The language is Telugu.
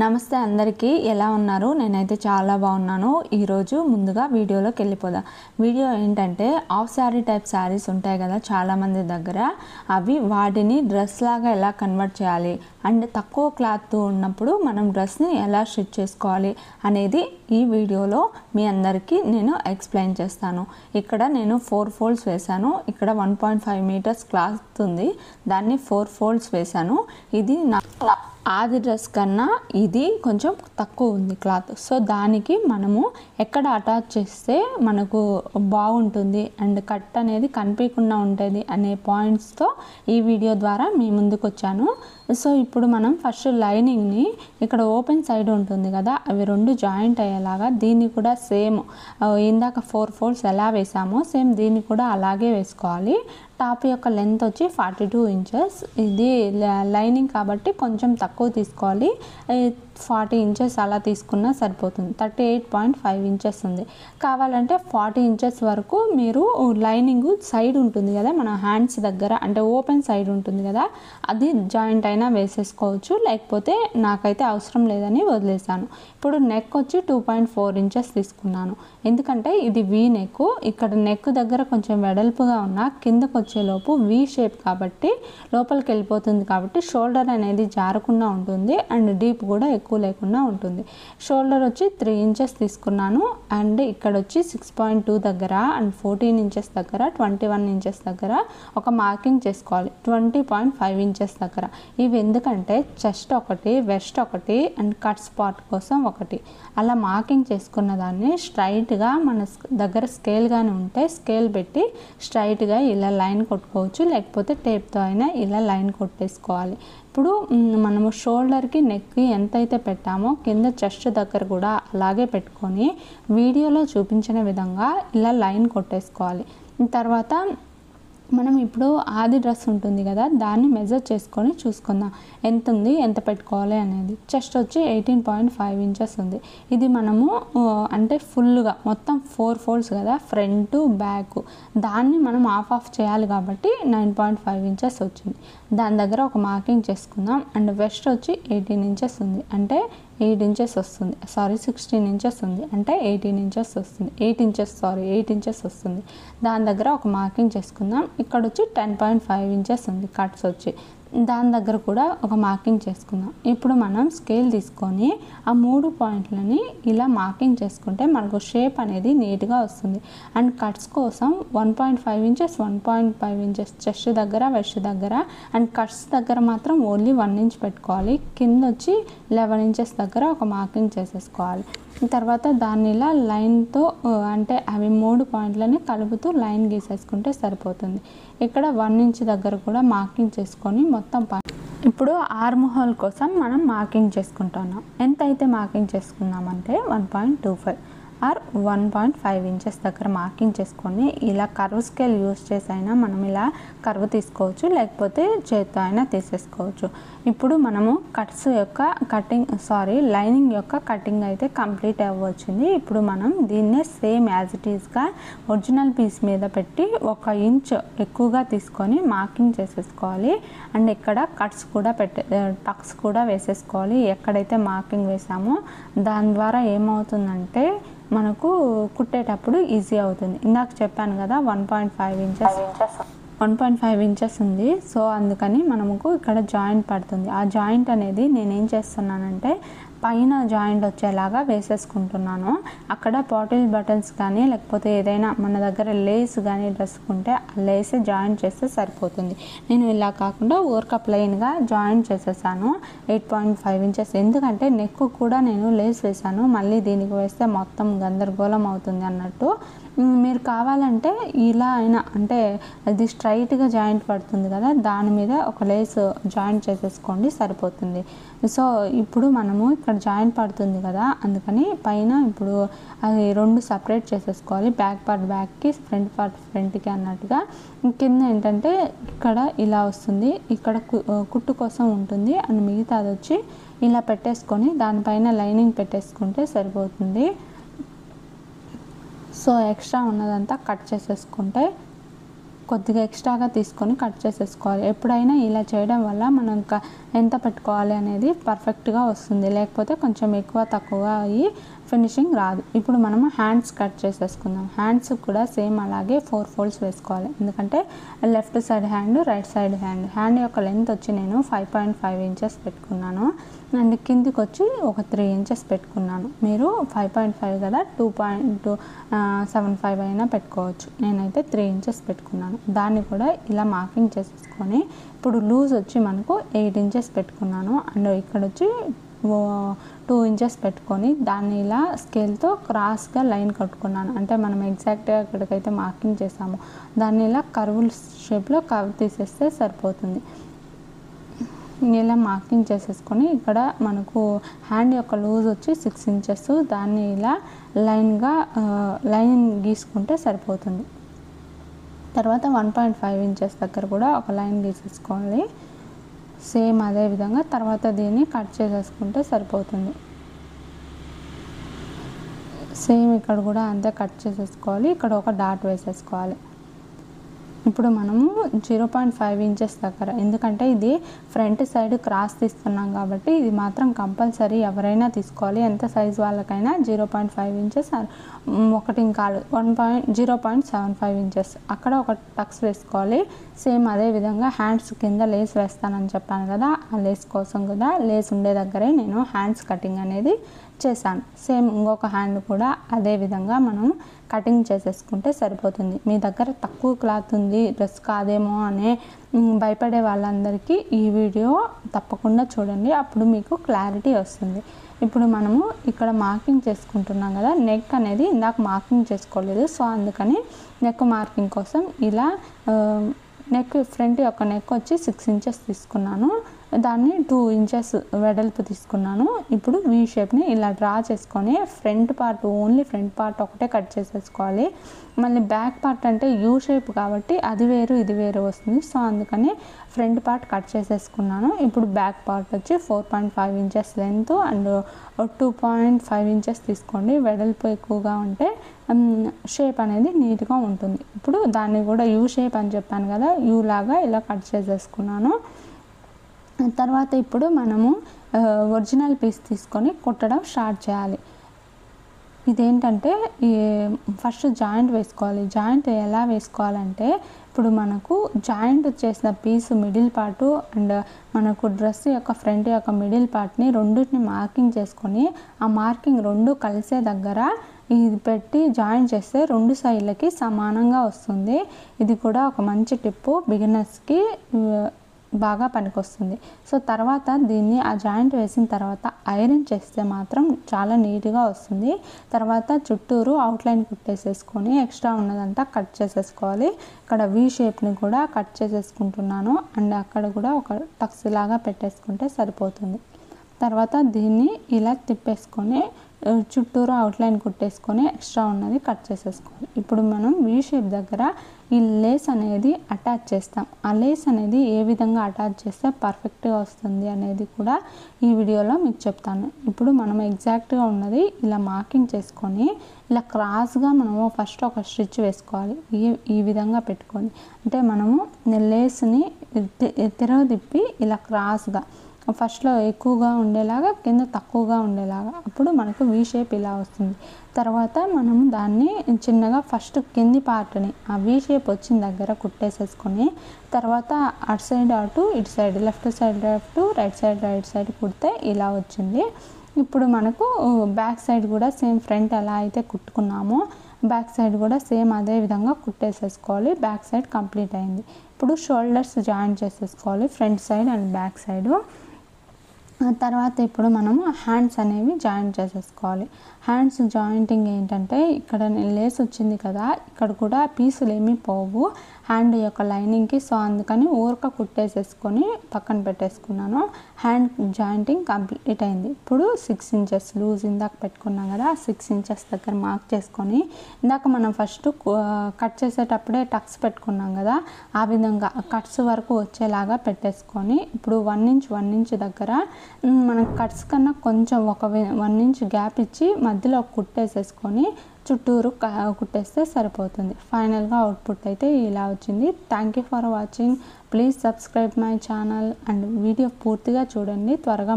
నమస్తే అందరికీ ఎలా ఉన్నారు? నేనైతే చాలా బాగున్నాను. ఈరోజు ముందుగా వీడియోలోకి వెళ్ళిపోదాం. వీడియో ఏంటంటే హాఫ్ శారీ టైప్ శారీస్ ఉంటాయి కదా చాలామంది దగ్గర, అవి వాటిని డ్రెస్ లాగా ఎలా కన్వర్ట్ చేయాలి అండ్ తక్కువ క్లాత్ ఉన్నప్పుడు మనం డ్రెస్ని ఎలా స్టిచ్ చేసుకోవాలి అనేది ఈ వీడియోలో మీ అందరికీ నేను ఎక్స్ప్లెయిన్ చేస్తాను. ఇక్కడ నేను 4 ఫోల్డ్స్ వేశాను. ఇక్కడ 1.5 మీటర్స్ క్లాత్ ఉంది, దాన్ని 4 ఫోల్డ్స్ వేశాను. ఇది ఆది డ్రెస్ కన్నా ఇది కొంచెం తక్కువ ఉంది క్లాత్. సో దానికి మనము ఎక్కడ అటాచ్ చేస్తే మనకు బాగుంటుంది అండ్ కట్ అనేది కనిపించకుండా ఉంటుంది అనే పాయింట్స్తో ఈ వీడియో ద్వారా మీ ముందుకు వచ్చాను. సో ఇప్పుడు మనం ఫస్ట్ లైనింగ్ని ఇక్కడ ఓపెన్ సైడ్ ఉంటుంది కదా, అవి రెండు జాయింట్ అయ్యేలాగా దీన్ని కూడా సేమ్ ఇందాక 4 ఫోల్డ్స్ ఎలా వేసామో సేమ్ దీన్ని కూడా అలాగే వేసుకోవాలి. టాప్ యొక్క లెంత్ వచ్చి 42 ఇంచెస్. ఇది లైనింగ్ కాబట్టి కొంచెం తక్కువ తీసుకోవాలి. 40 ఇంచెస్ అలా తీసుకున్నా సరిపోతుంది. 38.5 ఇంచెస్ ఉంది. కావాలంటే 40 ఇంచెస్ వరకు మీరు లైనింగ్ సైడ్ ఉంటుంది కదా మన హ్యాండ్స్ దగ్గర, అంటే ఓపెన్ సైడ్ ఉంటుంది కదా, అది జాయింట్ అయినా వేసేసుకోవచ్చు. లేకపోతే నాకైతే అవసరం లేదని వదిలేసాను. ఇప్పుడు నెక్ వచ్చి 2.4 ఇంచెస్ తీసుకున్నాను. ఎందుకంటే ఇది వీ నెక్. ఇక్కడ నెక్ దగ్గర కొంచెం వెడల్పుగా ఉన్న కిందకు వచ్చేలోపు వీ షేప్ కాబట్టి లోపలికి వెళ్ళిపోతుంది కాబట్టి షోల్డర్ అనేది జారకుండా ఉంటుంది అండ్ డీప్ కూడా ఎక్కువ లేకుండా ఉంటుంది. షోల్డర్ వచ్చి 3 ఇంచెస్ తీసుకున్నాను అండ్ ఇక్కడ వచ్చి 6.2 దగ్గర అండ్ 14 ఇంచెస్ దగ్గర 21 ఇంచెస్ దగ్గర ఒక మార్కింగ్ చేసుకోవాలి. 20.5 ఇంచెస్ దగ్గర. ఇవి ఎందుకంటే చెస్ట్ ఒకటి, వెస్ట్ ఒకటి అండ్ కట్ స్పాట్ కోసం ఒకటి అలా మార్కింగ్ చేసుకున్న దాన్ని స్ట్రైట్గా మన దగ్గర స్కేల్ కానీ ఉంటే స్కేల్ పెట్టి స్ట్రైట్గా ఇలా లైన్ కొట్టుకోవచ్చు, లేకపోతే టేప్తో అయినా ఇలా లైన్ కొట్టేసుకోవాలి. ఇప్పుడు మనము షోల్డర్కి నెక్కి ఎంతైతే పెట్టామో కింద చెస్ట్ దగ్గర కూడా అలాగే పెట్టుకొని వీడియోలో చూపించిన విధంగా ఇలా లైన్ కొట్టేసుకోవాలి. తర్వాత మనం ఇప్పుడు ఆది డ్రెస్ ఉంటుంది కదా, దాన్ని మెజర్ చేసుకొని చూసుకుందాం ఎంత ఉంది, ఎంత పెట్టుకోవాలి అనేది. చెస్ట్ వచ్చి 18.5 ఇంచెస్ ఉంది. ఇది మనము అంటే ఫుల్గా మొత్తం 4 ఫోల్డ్స్ కదా, ఫ్రంట్ బ్యాక్, దాన్ని మనం ఆఫ్ చేయాలి కాబట్టి 9.5 ఇంచెస్ వచ్చింది. దాని దగ్గర ఒక మార్కింగ్ చేసుకుందాం. అండ్ వెస్ట్ వచ్చి 18 ఇంచెస్ ఉంది, అంటే 8 ఇంచెస్ వస్తుంది. 16 ఇంచెస్ ఉంది, అంటే 18 ఇంచెస్ వస్తుంది. 8 ఇంచెస్ వస్తుంది. దాని దగ్గర ఒక మార్కింగ్ చేసుకుందాం. ఇక్కడ వచ్చి 10.5 ఇంచెస్ ఉంది కట్స్ వచ్చి, దాని దగ్గర కూడా ఒక మార్కింగ్ చేసుకుందాం. ఇప్పుడు మనం స్కేల్ తీసుకొని ఆ 3 పాయింట్లని ఇలా మార్కింగ్ చేసుకుంటే మనకు షేప్ అనేది నీట్గా వస్తుంది. అండ్ కట్స్ కోసం 1.5 ఇంచెస్ 1.5 ఇంచెస్ చెస్ట్ దగ్గర, వెస్ట్ దగ్గర అండ్ కట్స్ దగ్గర మాత్రం ఓన్లీ 1 ఇంచ్ పెట్టుకోవాలి. కింద వచ్చి 11 ఇంచెస్ దగ్గర ఒక మార్కింగ్ చేసేసుకోవాలి. తర్వాత దాన్ని ఇలా లైన్తో అంటే అవి 3 పాయింట్లని కలుపుతూ లైన్ గీసేసుకుంటే సరిపోతుంది. ఇక్కడ 1 ఇంచ్ దగ్గర కూడా మార్కింగ్ చేసుకొని మొత్తం ఇప్పుడు ఆర్మ్ హోల్ కోసం మనం మార్కింగ్ చేసుకుంటున్నాం. ఎంత అయితే మార్కింగ్ చేసుకున్నామంటే 1.25 ఆర్ 1.5 ఇంచెస్ దగ్గర మార్కింగ్ చేసుకొని ఇలా కర్వ్ స్కేల్ యూస్ చేసి అయినా మనం ఇలా కర్వ్ తీసుకోవచ్చు, లేకపోతే చేత్తో అయినా తీసేసుకోవచ్చు. ఇప్పుడు మనము కట్స్ యొక్క లైనింగ్ యొక్క కటింగ్ అయితే కంప్లీట్ అవ్వచ్చింది. ఇప్పుడు మనం దీన్నే సేమ్ యాజ్ ఇట్ ఈస్గా ఒరిజినల్ పీస్ మీద పెట్టి 1 ఇంచ్ ఎక్కువగా తీసుకొని మార్కింగ్ చేసేసుకోవాలి. అండ్ ఇక్కడ కట్స్ కూడా టక్స్ కూడా వేసేసుకోవాలి. ఎక్కడైతే మార్కింగ్ వేసామో దాని ద్వారా ఏమవుతుందంటే మనకు కుట్టేటప్పుడు ఈజీ అవుతుంది. ఇందాక చెప్పాను కదా 1.5 ఇంచెస్ ఉంది. సో అందుకని మనకు ఇక్కడ జాయింట్ పడుతుంది. ఆ జాయింట్ అనేది నేనేం చేస్తున్నానంటే పైన జాయింట్ వచ్చేలాగా వేసేసుకుంటున్నాను. అక్కడ పాటిల్ బటన్స్ కానీ లేకపోతే ఏదైనా మన దగ్గర లేస్ కానీ డ్రెస్ ఉంటే ఆ లేస్ జాయింట్ చేస్తే సరిపోతుంది. నేను ఇలా కాకుండా ఊరక ప్లెయిన్గా జాయింట్ చేసేసాను 8.5 ఇంచెస్. ఎందుకంటే నెక్ కూడా నేను లేస్ వేసాను, మళ్ళీ దీనికి వేస్తే మొత్తం గందరగోళం అవుతుంది అన్నట్టు. మీరు కావాలంటే ఇలా అయినా, అంటే అది స్ట్రైట్గా జాయింట్ పడుతుంది కదా, దాని మీద ఒక లేస్ జాయింట్ చేసేసుకోండి సరిపోతుంది. సో ఇప్పుడు మనము ఇక్కడ జాయింట్ పడుతుంది కదా, అందుకని పైన ఇప్పుడు అది 2 సపరేట్ చేసేసుకోవాలి. బ్యాక్ పార్ట్ బ్యాక్కి, ఫ్రంట్ పార్ట్ ఫ్రంట్కి అన్నట్టుగా. కింద ఏంటంటే ఇక్కడ ఇలా వస్తుంది, ఇక్కడ కుట్టు కోసం ఉంటుంది అండ్ మిగతా అది వచ్చి ఇలా పెట్టేసుకొని దానిపైన లైనింగ్ పెట్టేసుకుంటే సరిపోతుంది. సో ఎక్స్ట్రా ఉన్నదంతా కట్ చేసేసుకుంటే కొద్దిగా ఎక్స్ట్రాగా తీసుకొని కట్ చేసేసుకోవాలి. ఎప్పుడైనా ఇలా చేయడం వల్ల మనం ఎంత పెట్టుకోవాలి అనేది పర్ఫెక్ట్గా వస్తుంది, లేకపోతే కొంచెం ఎక్కువ తక్కువ అయ్యి ఫినిషింగ్ రాదు. ఇప్పుడు మనము హ్యాండ్స్ కట్ చేసేసుకుందాం. హ్యాండ్స్ కూడా సేమ్ అలాగే 4 ఫోల్డ్స్ వేసుకోవాలి, ఎందుకంటే left side hand, right side hand. Hand యొక్క లెంత్ వచ్చి నేను 5.5 ఇంచెస్ పెట్టుకున్నాను అండ్ కిందికి వచ్చి ఒక 3 ఇంచెస్ పెట్టుకున్నాను. మీరు 5.5 కదా 2.75 అయినా పెట్టుకోవచ్చు. నేనైతే 3 ఇంచెస్ పెట్టుకున్నాను. దాన్ని కూడా ఇలా మార్కింగ్ చేసేసుకొని ఇప్పుడు లూజ్ వచ్చి మనకు 8 ఇంచెస్ పెట్టుకున్నాను అండ్ ఇక్కడ వచ్చి 2 ఇంచెస్ పెట్టుకొని దాన్ని ఇలా స్కేల్తో క్రాస్గా లైన్ కట్టుకున్నాను. అంటే మనం ఎగ్జాక్ట్గా ఎక్కడికైతే మార్కింగ్ చేసామో దాన్ని ఇలా కర్వ్ షేప్లో కర్వ్ తీసేస్తే సరిపోతుంది. ఇలా మార్కింగ్ చేసేసుకొని ఇక్కడ మనకు హ్యాండ్ యొక్క లూజ్ వచ్చి 6 ఇంచెస్, దాన్ని ఇలా లైన్ గీసుకుంటే సరిపోతుంది. తర్వాత 1.5 ఇంచెస్ దగ్గర కూడా ఒక లైన్ గీసేసుకోవాలి. సేమ్ అదే విధంగా తర్వాత దీన్ని కట్ చేసేసుకుంటే సరిపోతుంది. సేమ్ ఇక్కడ కూడా అంతే కట్ చేసేసుకోవాలి. ఇక్కడ ఒక డాట్ వేసేసుకోవాలి. ఇప్పుడు మనము 0.5 ఇంచెస్ దగ్గర, ఎందుకంటే ఇది ఫ్రంట్ సైడ్ క్రాస్ తీస్తున్నాం కాబట్టి ఇది మాత్రం కంపల్సరీ ఎవరైనా తీసుకోవాలి. ఎంత సైజ్ వాళ్ళకైనా 0.5 ఇంచెస్, 0.75 ఇంచెస్ అక్కడ ఒక టక్స్ వేసుకోవాలి. సేమ్ అదే విధంగా హ్యాండ్స్ కింద లేస్ వేస్తానని చెప్పాను కదా, ఆ లేస్ కోసం కూడా లేస్ ఉండే దగ్గరే నేను హ్యాండ్స్ కటింగ్ అనేది చేశాను. సేమ్ ఇంకొక హ్యాండ్ కూడా అదే విధంగా మనం కటింగ్ చేసేసుకుంటే సరిపోతుంది. మీ దగ్గర తక్కువ క్లాత్ ఉంది, డ్రెస్ కాదేమో అనే భయపడే వాళ్ళందరికీ ఈ వీడియో తప్పకుండా చూడండి, అప్పుడు మీకు క్లారిటీ వస్తుంది. ఇప్పుడు మనము ఇక్కడ మార్కింగ్ చేసుకుంటున్నాం కదా, నెక్ అనేది ఇందాక మార్కింగ్ చేసుకోలేదు, సో అందుకని నెక్ మార్కింగ్ కోసం ఇలా ఫ్రంట్ యొక్క నెక్ వచ్చి 6 ఇంచెస్ తీసుకున్నాను, దాన్ని 2 ఇంచెస్ వెడల్పు తీసుకున్నాను. ఇప్పుడు వీ షేప్ని ఇలా డ్రా చేసుకొని front part, only front part ఒకటే కట్ చేసేసుకోవాలి. మళ్ళీ బ్యాక్ పార్ట్ అంటే యూ షేప్ కాబట్టి అది వేరు ఇది వేరు వస్తుంది, సో అందుకని ఫ్రంట్ పార్ట్ కట్ చేసేసుకున్నాను. ఇప్పుడు బ్యాక్ పార్ట్ వచ్చి 4.5 ఇంచెస్ లెంత్ అండ్ 2.5 ఇంచెస్ తీసుకోండి. వెడల్పు ఎక్కువగా ఉంటే షేప్ అనేది నీట్గా ఉంటుంది. ఇప్పుడు దాన్ని కూడా యూ షేప్ అని చెప్పాను కదా, యూ లాగా ఇలా కట్ చేసేసుకున్నాను. తర్వాత ఇప్పుడు మనము ఒరిజినల్ పీస్ తీసుకొని కుట్టడం స్టార్ట్ చేయాలి. ఇదేంటంటే ఫస్ట్ జాయింట్ వేసుకోవాలి. జాయింట్ ఎలా వేసుకోవాలంటే ఇప్పుడు మనకు జాయింట్ చేసిన పీస్ మిడిల్ పార్టు అండ్ మనకు డ్రెస్ యొక్క ఫ్రంట్ యొక్క మిడిల్ పార్ట్ని రెండింటిని మార్కింగ్ చేసుకొని ఆ మార్కింగ్ రెండు కలిసే దగ్గర ఇది పెట్టి జాయిన్ చేస్తే 2 సైడ్లకి సమానంగా వస్తుంది. ఇది కూడా ఒక మంచి టిప్పు, బిగినర్స్కి బాగా పనికొస్తుంది. సో తర్వాత దీన్ని ఆ జాయింట్ వేసిన తర్వాత ఐరన్ చేస్తే మాత్రం చాలా నీట్గా వస్తుంది. తర్వాత చుట్టూరు అవుట్లైన్ కుట్టేసేసుకొని ఎక్స్ట్రా ఉన్నదంతా కట్ చేసేసుకోవాలి. ఇక్కడ వీ షేప్ని కూడా కట్ చేసేసుకుంటున్నాను అండ్ అక్కడ కూడా ఒక టక్స్ లాగా పెట్టేసుకుంటే సరిపోతుంది. తర్వాత దీన్ని ఇలా తిప్పేసుకొని చుట్టూరు అవుట్లైన్ కుట్టేసుకొని ఎక్స్ట్రా ఉన్నది కట్ చేసేసుకోవాలి. ఇప్పుడు మనం వీ షేప్ దగ్గర ఈ లేస్ అనేది అటాచ్ చేస్తాం. ఆ లేస్ అనేది ఏ విధంగా అటాచ్ చేస్తే పర్ఫెక్ట్గా వస్తుంది అనేది కూడా ఈ వీడియోలో మీకు చెప్తాను. ఇప్పుడు మనం ఎగ్జాక్ట్గా ఉన్నది ఇలా మార్కింగ్ చేసుకొని ఇలా క్రాస్గా మనము ఫస్ట్ ఒక స్టిచ్ వేసుకోవాలి. ఈ విధంగా పెట్టుకొని అంటే మనము లేస్ని తిరగదిప్పి ఇలా క్రాస్గా ఫస్ట్లో ఎక్కువగా ఉండేలాగా కింద తక్కువగా ఉండేలాగా, అప్పుడు మనకు వీ షేప్ ఇలా వస్తుంది. తర్వాత మనము దాన్ని చిన్నగా ఫస్ట్ కింది పార్ట్ని ఆ వీ షేప్ వచ్చిన దగ్గర కుట్టేసేసుకొని తర్వాత అటు సైడ్ అటు ఇటు side left side left right side కుడితే ఇలా వచ్చింది. ఇప్పుడు మనకు బ్యాక్ సైడ్ కూడా సేమ్ ఫ్రంట్ ఎలా అయితే కుట్టుకున్నామో బ్యాక్ సైడ్ కూడా సేమ్ అదే విధంగా కుట్టేసేసుకోవాలి. బ్యాక్ సైడ్ కంప్లీట్ అయింది. ఇప్పుడు షోల్డర్స్ జాయిన్ చేసేసుకోవాలి, front side and back side. తర్వాత ఇప్పుడు మనము హ్యాండ్స్ అనేవి జాయింట్ చేసేసుకోవాలి. హ్యాండ్స్ జాయింటింగ్ ఏంటంటే ఇక్కడ లేస్ వచ్చింది కదా, ఇక్కడ కూడా పీసులు ఏమీ పోవు హ్యాండ్ యొక్క లైనింగ్కి, సో అందుకని ఊరక కుట్టేసేసుకొని పక్కన పెట్టేసుకున్నాను. హ్యాండ్ జాయింటింగ్ కంప్లీట్ అయింది. ఇప్పుడు 6 ఇంచెస్ లూజ్ ఇందాక పెట్టుకున్నాం కదా, 6 ఇంచెస్ దగ్గర మార్క్ చేసుకొని ఇందాక మనం ఫస్ట్ కట్ చేసేటప్పుడే టక్స్ పెట్టుకున్నాం కదా, ఆ విధంగా కట్స్ వరకు వచ్చేలాగా పెట్టేసుకొని ఇప్పుడు 1 ఇంచ్ దగ్గర మనం కట్స్ కన్నా కొంచెం ఒక 1 ఇంచ్ గ్యాప్ ఇచ్చి మధ్యలో కుట్టేసేసుకొని చుట్టూరు కుట్టేస్తే సరిపోతుంది. ఫైనల్గా అవుట్పుట్ అయితే ఇలా వచ్చింది. Thank you for watching. Please subscribe my channel and video పూర్తిగా చూడండి. త్వరగా